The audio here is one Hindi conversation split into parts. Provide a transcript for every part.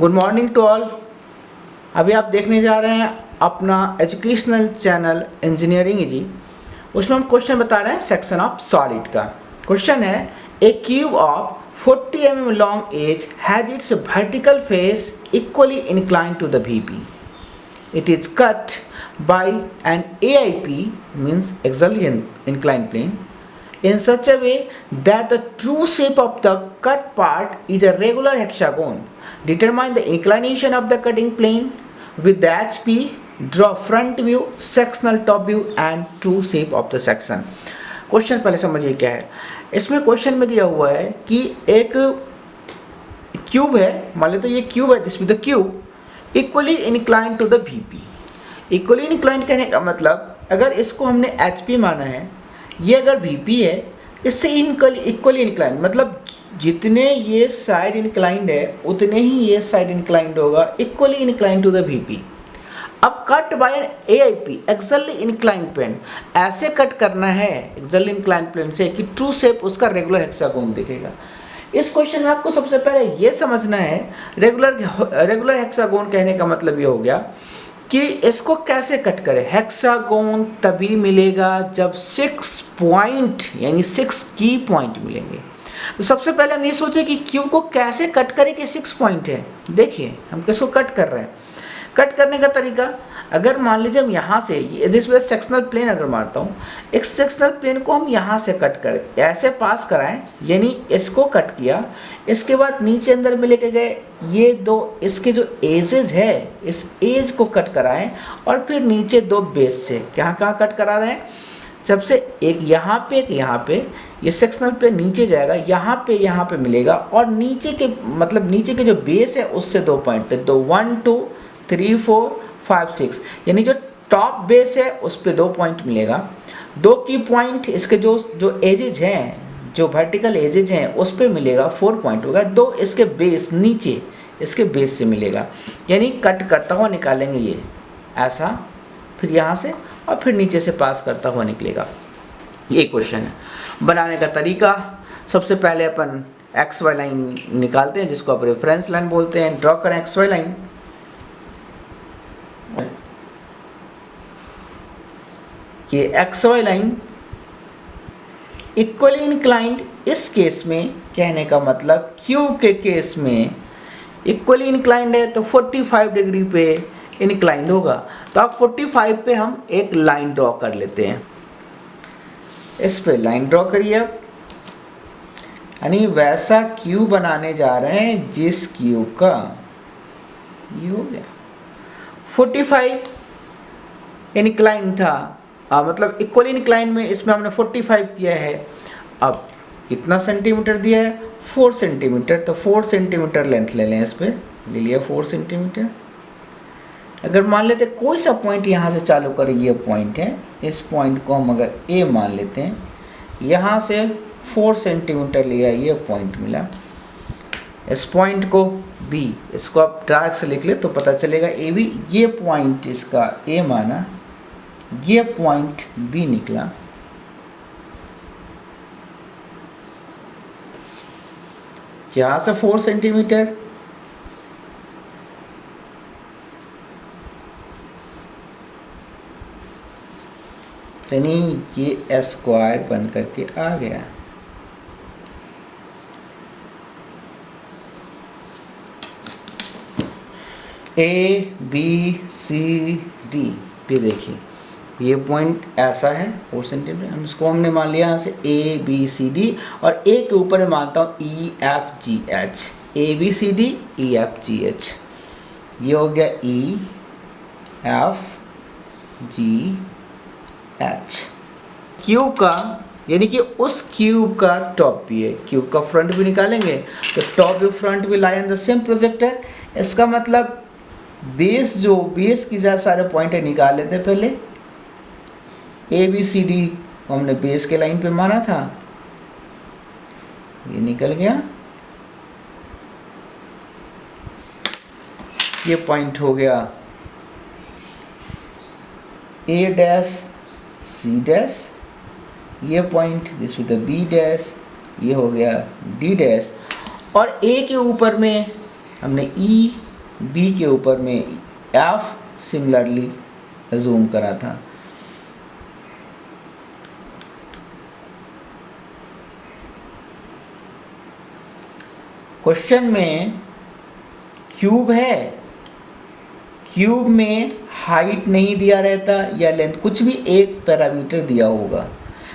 Good morning to all. अभी आप देखने जा रहे हैं अपना एजुकेशनल चैनल इंजीनियरिंग जी। उसमें हम क्वेश्चन बता रहे हैं सेक्शन ऑफ सॉलिड का। क्वेश्चन है a cube of 40 mm long edge has its vertical face equally inclined to the VP. It is cut by an AIP means axially inclined plane in such a way that the true shape of the cut part is a regular hexagon. Determine the inclination of the cutting plane with the HP. Draw front view, sectional top view and true shape of the section. Question पहले समझिए क्या है। इसमें क्वेश्चन में दिया हुआ है कि एक क्यूब है, मान लेते ये क्यूब है, this with the cube equally inclined to the VP. Equally inclined कहने का मतलब अगर इसको हमने HP माना है, ये अगर VP है, इससे इक्वली इंक्लाइंड मतलब जितने ये साइड इंक्लाइंड है उतने ही ये साइड इंक्लाइंड होगा, equally inclined to the VP. अब cut by an AIP axially inclined plane, ऐसे कट करना है एक्सियली इंक्लाइंड प्लेन से कि ट्रू शेप उसका रेगुलर हेक्सागोन दिखेगा. इस क्वेश्चन में आपको सबसे पहले ये समझना है रेगुलर हेक्सागोन कहने का मतलब ये हो गया कि इसको कैसे कट करें. हेक्सागोन तभी मिलेगा जब 6 पॉइंट यानी 6 की पॉइंट मिलेंगे. तो सबसे पहले हम ये सोचें कि क्यूब को कैसे कट करें कि 6 पॉइंट है. देखिए हम किसको कट कर रहे हैं. कट करने का तरीका, अगर मान लीजिए हम यहाँ से दिस विद सेक्शनल प्लेन अगर मारता हूँ, एक सेक्शनल प्लेन को हम यहाँ से कट करें, ऐसे पास कराएं, यानी इसको कट किया, इसके बाद नीचे अंदर में लेके गए, ये दो इसके जो एजेस है इस एज को कट कराएं और फिर नीचे दो बेस से कहाँ कट करा रहे हैं. जब से एक यहाँ पे एक यहाँ पे, ये सेक्शनल प्लेन नीचे जाएगा, यहाँ पे मिलेगा और नीचे के मतलब नीचे के जो बेस है उससे 2 पॉइंट है, तो 1 2 3 4 5 6 यानी जो टॉप बेस है उस पे 2 पॉइंट मिलेगा. 2 की पॉइंट इसके जो एजेज हैं, जो वर्टिकल एजेज हैं उस पे मिलेगा, 4 पॉइंट होगा. 2 इसके बेस नीचे इसके बेस से मिलेगा, यानी कट करता हुआ निकालेंगे ये ऐसा, फिर यहाँ से और फिर नीचे से पास करता हुआ निकलेगा. ये क्वेश्चन है. बनाने का तरीका, सबसे पहले अपन XY लाइन निकालते हैं जिसको आप रेफरेंस लाइन बोलते हैं. ड्रॉ करें XY लाइन. ये XY लाइन इक्वली इंक्लाइंड, इस केस में कहने का मतलब क्यूब के केस में इक्वली इंक्लाइंड है तो 45 डिग्री पे इंक्लाइंड होगा. तो अब 45 पे हम एक लाइन ड्रॉ कर लेते हैं. इस पे लाइन ड्रॉ करिए अब, यानी वैसा क्यूब बनाने जा रहे हैं जिस क्यूब का ये हो गया 45 इंक्लाइन था, मतलब इक्वली इंक्लाइन में इसमें हमने 45 किया है. अब कितना सेंटीमीटर दिया है, 4 सेंटीमीटर, तो 4 सेंटीमीटर लेंथ ले लें. इस पे ले लिया 4 सेंटीमीटर. अगर मान लेते कोई सा पॉइंट यहाँ से चालू करें, ये पॉइंट है, इस पॉइंट को हम अगर A मान लेते हैं, यहाँ से 4 सेंटीमीटर लिया, ये पॉइंट मिला. इस पॉइंट को B, इसको आप डार्क से लिख ले तो पता चलेगा AB. ये पॉइंट इसका A माना, ये पॉइंट B निकला. यहाँ से 4 सेंटीमीटर, यानी ये स्क्वायर बन करके आ गया. ABCD पे देखिए ये पॉइंट ऐसा है 4 सेंटीमीटर. हम इसको हमने मान लिया यहाँ से ABCD और A के ऊपर मैं मानता हूँ EFGH. ABCD EFGH, ये हो गया EFGH. क्यूब का यानी कि उस क्यूब का टॉप भी है. क्यूब का फ्रंट भी निकालेंगे तो टॉप व्यू फ्रंट भी lie on the same projector. इसका मतलब बेस, जो बेस की ज़्यादा सारे पॉइंट है निकाल लेते हैं. पहले ABCD हमने बेस के लाइन पे माना था, ये निकल गया. ये पॉइंट हो गया A डैश C डैश, ये point this with B dash, ये हो गया D डैश. और A के ऊपर में हमने E बी के ऊपर में एफ सिमिलरली जूम करा था। क्वेश्चन में क्यूब है, क्यूब में हाइट नहीं दिया रहता या लेंथ, कुछ भी एक पैरामीटर दिया होगा,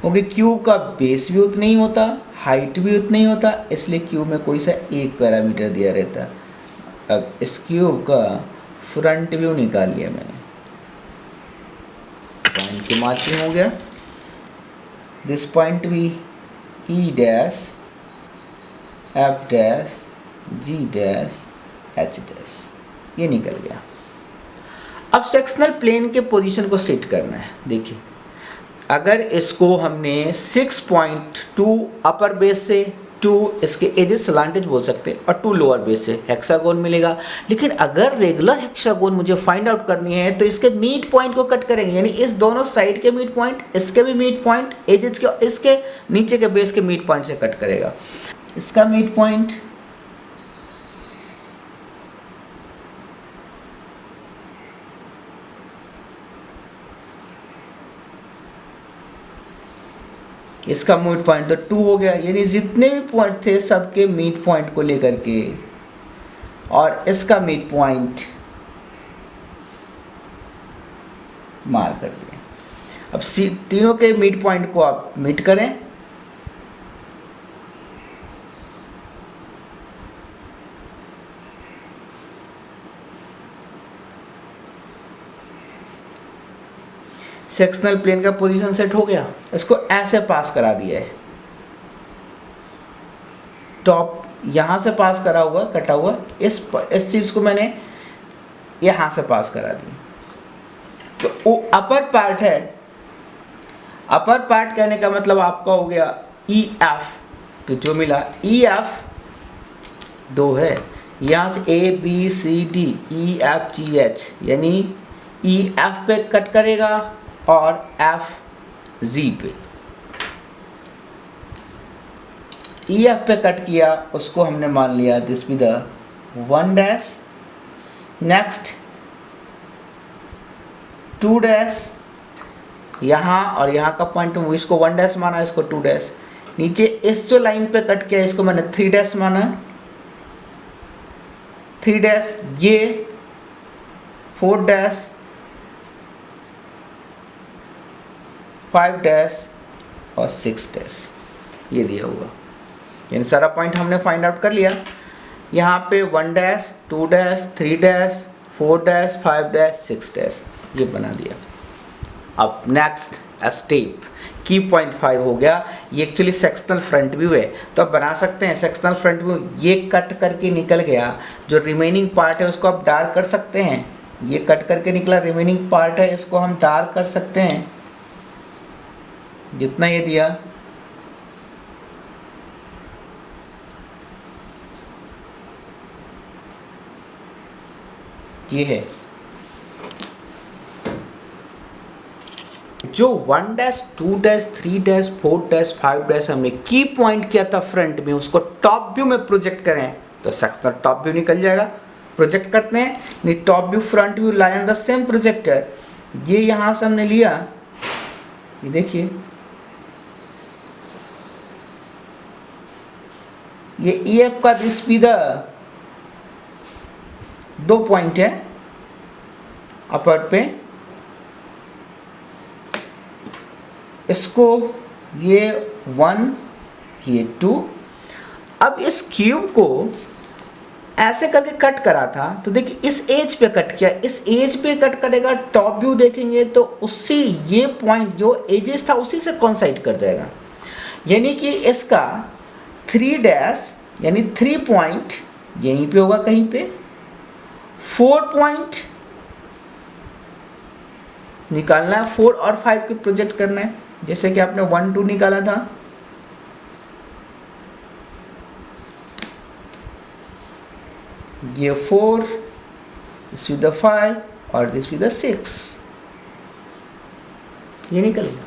क्योंकि क्यूब का बेस भी उतना ही होता, हाइट भी उतना ही होता, इसलिए क्यूब में कोई सा एक पैरामीटर दिया रहता। अब इस क्यूब का फ्रंट व्यू निकाल लिया मैंने, पॉइंट की मार्किंग हो गया, दिस पॉइंट भी ई डैश एफ डैश जी डैश एच डैश, ये निकल गया। अब सेक्शनल प्लेन के पोजीशन को सेट करना है। देखिए अगर इसको हमने 6.2 अपर बेस से, 2 इसके एजेस सलांटेज बोल सकते हैं, और 2 लोअर बेस से हेक्सागोन मिलेगा। लेकिन अगर रेगुलर हेक्सागोन मुझे फाइंड आउट करनी है तो इसके मिड पॉइंट को कट करेंगे, यानी इस दोनों साइड के मिड पॉइंट, इसके भी मिड पॉइंट, एजेस के, इसके नीचे के बेस के मिड पॉइंट से कट करेगा। इसका मिड पॉइंट इसका मिड पॉइंट तो 2 हो गया, यानी जितने भी पॉइंट थे सबके मिड पॉइंट को लेकर के, और इसका मिड पॉइंट मार्क कर दिया। अब तीनों के मिड पॉइंट को आप मीट करें, सेक्शनल प्लेन का पोजीशन सेट हो गया। इसको ऐसे पास करा दिया है, टॉप यहाँ से पास करा हुआ, कटा हुआ, इस चीज़ को मैंने यहाँ से पास करा दी। तो वो अपर पार्ट है, अपर पार्ट कहने का मतलब आपका हो गया ई एफ, तो जो मिला ई एफ 2 है, यहाँ से A B C D E F G H, यानी ई एफ पे कट करेगा और एफ जी पे, ई एफ पे कट किया, उसको हमने मान लिया this be the 1 dash, next 2 dash, यहाँ और यहाँ का पॉइंट इसको 1 डैश माना, इसको 2 डैश, नीचे इस जो लाइन पे कट किया इसको मैंने 3 डैश माना, 3 डैश, ये 4 डैश, 5 डैश और 6 डैश, ये दिया हुआ। यानी सारा पॉइंट हमने फाइंड आउट कर लिया। यहाँ पे 1 dash, 2 dash, 3 dash, 4 dash, 5 dash, 6 dash, ये बना दिया। अब नेक्स्ट स्टेप की पॉइंट 5 हो गया, ये एक्चुअली सेक्शनल फ्रंट व्यू है, तो आप बना सकते हैं सेक्शनल फ्रंट व्यू। ये कट करके निकल गया, जो रिमेनिंग पार्ट है उसको आप डार्क कर सकते हैं, ये कट करके निकला रिमेनिंग पार्ट है, इसको हम डार्क कर सकते हैं जितना ये दिया। ये है जो 1 dash, 2 dash, 3 dash, 4 dash, 5 dash हमने की पॉइंट किया था फ्रंट में, उसको टॉप व्यू में प्रोजेक्ट करें तो सेक्शनल टॉप व्यू निकल जाएगा। प्रोजेक्ट करते हैं, नहीं top view front view lie on the same projector, ये यहां से हमने लिया, ये देखिए ये ई एफ का दिस बी द 2 पॉइंट है अपर पे, इसको ये 1 ये 2। अब इस क्यूब को ऐसे करके कट करा था, तो देखिए इस एज पे कट किया, इस एज पे कट करेगा, टॉप व्यू देखेंगे तो उससे ये पॉइंट जो एजेस था उसी से कोइंसाइड कर जाएगा, यानी कि इसका 3 डैश यानी 3 पॉइंट यहीं पे होगा कहीं पे, 4 पॉइंट निकालना है, 4 और 5 के प्रोजेक्ट करना है, जैसे कि आपने 1 2 निकाला था, ये 4, दिस विद द 5 और दिस विद द 6, ये निकल गया।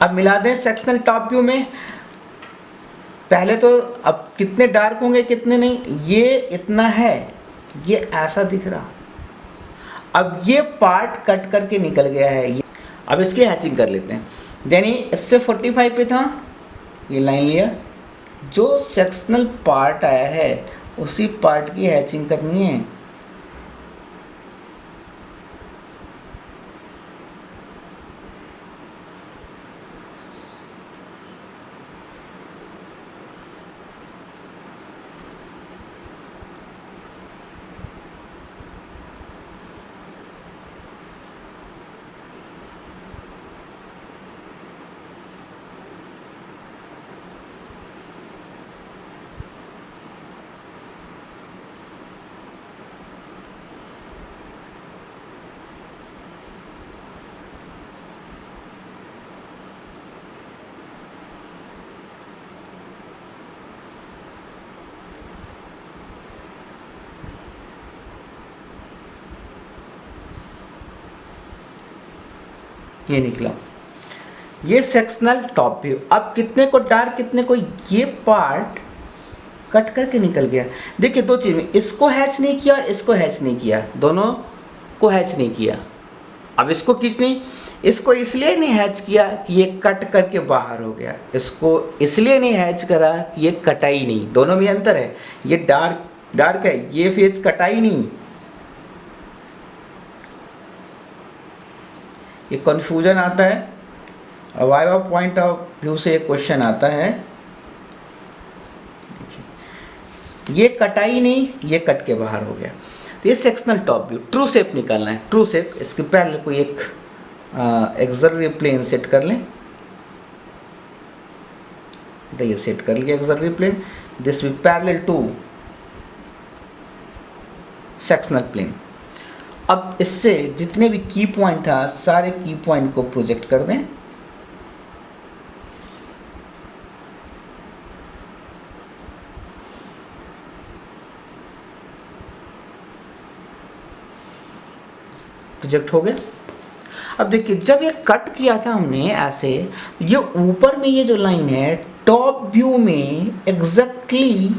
अब मिला दें सेक्शनल टॉप व्यू में, पहले तो अब कितने डार्क होंगे कितने नहीं, ये इतना है, ये ऐसा दिख रहा, अब ये पार्ट कट करके निकल गया है ये। अब इसकी हैचिंग कर लेते हैं। यानी इससे 45 पे था, ये लाइन लिया, जो सेक्शनल पार्ट आया है उसी पार्ट की हैचिंग करनी है। ये निकला, ये सेक्शनल टॉप व्यू। अब कितने को डार्क कितने को, ये पार्ट कट करके निकल गया। देखिए दो चीज में, इसको हैच नहीं किया और इसको हैच नहीं किया, दोनों को हैच नहीं किया। अब इसको कितनी, इसको इसलिए नहीं हैच किया कि ये कट करके बाहर हो गया, इसको इसलिए नहीं हैच करा कि ये कटा ही नहीं, दोनों में अंतर है। ये डार्क डार्क है, ये फेज कटा ही नहीं। ये कन्फ्यूजन आता है और वाइवा पॉइंट ऑफ व्यू से एक क्वेश्चन आता है, ये कटा ही नहीं, ये कट के बाहर हो गया। तो ये sectional top view. True shape निकालना है, ट्रू शेप। इसके पैरेलल कोई एक एक्सलरी प्लेन सेट कर लें, तो ये सेट कर लिया auxiliary plane, this will parallel to sectional plane. अब इससे जितने भी की पॉइंट था सारे की पॉइंट को प्रोजेक्ट कर दें। प्रोजेक्ट हो गया। अब देखिए जब ये कट किया था हमने ऐसे, ये ऊपर में ये जो लाइन है टॉप व्यू में एग्जैक्टली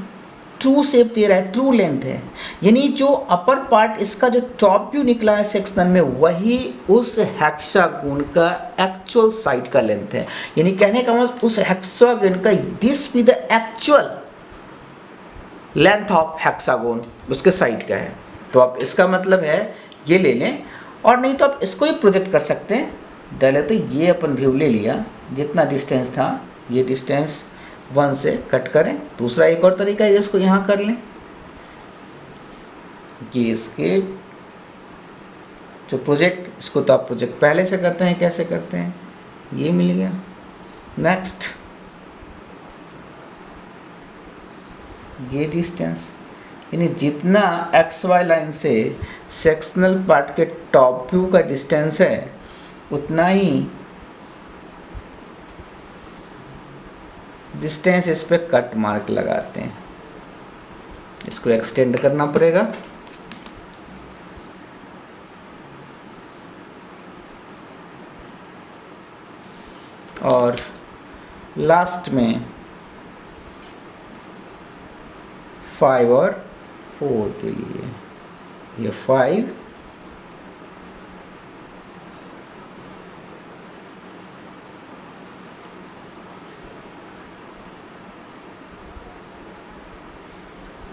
ट्रू शेप दे रहा है, ट्रू लेंथ है। यानी जो अपर पार्ट इसका जो टॉप व्यू निकला है सेक्शन में, वही उस हेक्सागोन का एक्चुअल साइड का लेंथ है। यानी कहने का मतलब उस हेक्सागोन का दिस भी the actual length of hexagon उसके साइड का है। तो अब इसका मतलब है ये ले लें, और नहीं तो आप इसको ही प्रोजेक्ट कर सकते हैं। डाले तो ये अपन व्यू ले लिया, जितना डिस्टेंस था ये डिस्टेंस 1 से कट करें। दूसरा एक और तरीका है, इसको यहाँ कर लें, ये इसके जो प्रोजेक्ट, इसको तो आप प्रोजेक्ट पहले से करते हैं, कैसे करते हैं, ये मिल गया। नेक्स्ट ये डिस्टेंस, यानी जितना एक्स वाई लाइन से सेक्शनल पार्ट के टॉप व्यू का डिस्टेंस है उतना ही डिस्टेंस इस पे कट मार्क लगाते हैं। इसको एक्सटेंड करना पड़ेगा। और लास्ट में 5 और 4 के लिए ये 5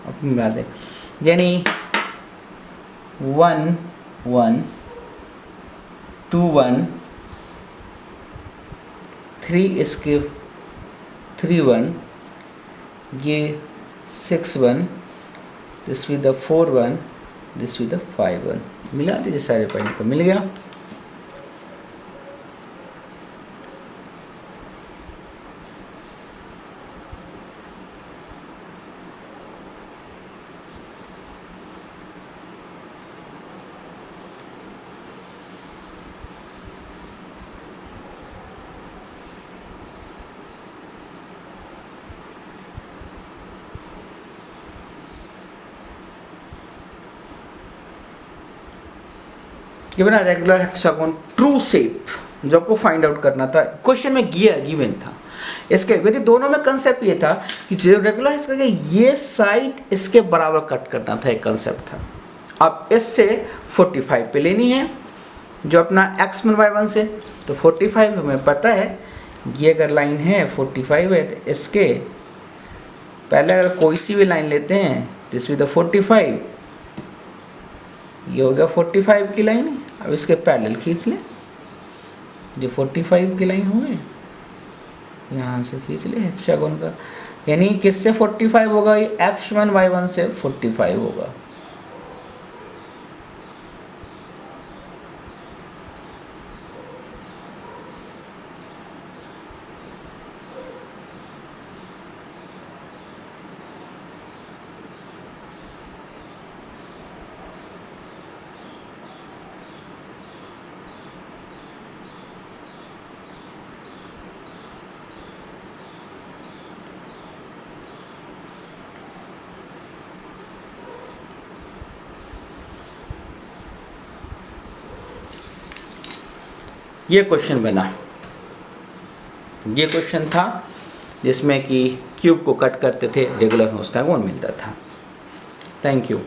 अपनी बात है, यानी 1 1 2 1 3 इसके 3 1, ये 6 1, this with the 4 1, this with the 5 1। मिला दीजिए सारे पॉइंट को, मिल गया। Given a regular hexagon true shape, जो आपको फाइंड आउट करना था। क्वेश्चन में गिवन था इसके मेरे दोनों में कंसेप्ट ये था कि जो रेगुलर इसका ये साइड इसके बराबर कट करना था, एक कंसेप्ट था। अब इससे 45 पे लेनी है जो अपना x1 y1 से, तो 45 हमें पता है, ये अगर लाइन है 45 है तो इसके पहले अगर कोई सी भी लाइन लेते हैं दिस विद 45, ये हो गया 45 की लाइन। अब इसके पैरेलल खींच लें, जो 45 की लाइन हुए यहाँ से खींच ले हेक्सागोन का, यानी किससे 45 होगा, ये x1 y1 से 45 होगा। ये क्वेश्चन बना, ये क्वेश्चन था जिसमें कि क्यूब को कट करते थे, रेगुलर में उसका गुण मिलता था। Thank you.